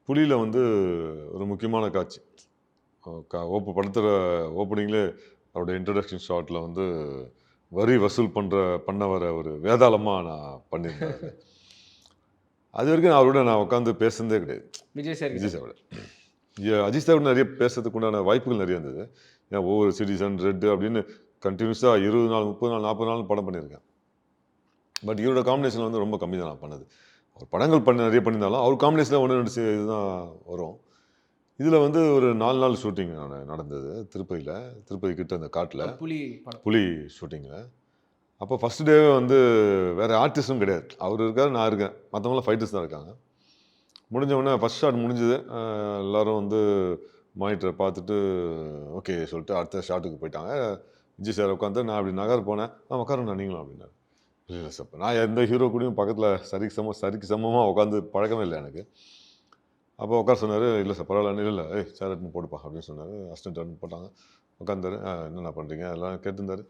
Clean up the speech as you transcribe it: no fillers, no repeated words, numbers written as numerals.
புலியில வந்து ஒரு முக்கியமான காட்சி. படத்தோட ஓப்பனிங்லே அவருடைய இன்ட்ரோடக்ஷன் ஷாட்ல வந்து வரி வசூல் பண்ணவர ஒரு வேதாளமா நான் பண்ணியிருந்தேன் அதுல. அது வரைக்கும் அவரோட நான் உட்காந்து பேசுனதே கிடையாது. விஜய் சார் கிட்ட. விஜய் சாரோட. அஜித் சாரோட நெறைய பேசுறதுக்கு உண்டான வாய்ப்புகள் நெறைய இருந்தது. ஏன்னா ஒவ்வொரு சிட்டிசன், ரெட் அப்படின்னு கன்டினியூஸா 20 நாள், 30 நாள், 40 நாள் படம் பண்ணியிருக்கேன். பட் இவரோட காம்பினேஷன் வந்து ரொம்ப கம்மி தான் நான் பண்ணது. அவர் படங்கள் நெறைய பண்ணியிருந்தாலும், அவர் காம்பினேஷன்ல 1, 2 இதுதான் வரும். இதில வந்து ஒரு 4 நாள் ஷூட்டிங் நடந்தது திருப்பதியில. திருப்பதி கிட்ட அந்த காட்டுல. புலி படம். புலி ஷூட்டிங்ல. அப்போ ஃபர்ஸ்ட் டேவே வந்து வேற ஆர்டிஸ்டும் கிடையாது. அவரு இருக்காரு, நான் இருக்கேன். மத்தவங்கலாம் ஃபைட்டர்ஸ் தான் இருக்காங்க. முடிஞ்ச உடனே ஃபர்ஸ்ட் ஷாட் முடிஞ்சது. எல்லாரும் வந்து மானிட்டர பார்த்துட்டு ஓகே சொல்லிட்டு அடுத்த ஷாட்டுக்கு போயிட்டாங்க. விஜய் சார் உட்காந்து நான் அப்படி நகர போனேன். உட்காருங்கண்ணா நீங்களும் அப்படின்னாரு. இல்ல சார் நான் எந்த ஹீரோ கூடயும் பக்கத்துல சரிக்கு சமமா உட்காந்து பழக்கமே இல்ல எனக்கு. அப்போ உட்கார சொன்னாரு. இல்ல சார் பரவாயில்ல. இல்ல, சேர் எடுத்துன்னு போடுப்பா அப்படின்னு சொன்னாரு. அசிஸ்டன்ட் எடுத்துன்னு போட்டாங்க. உட்கார்ந்தாரு. என்னண்ணா பண்றீங்க? எல்லாம் கேட்டிருந்தாரு.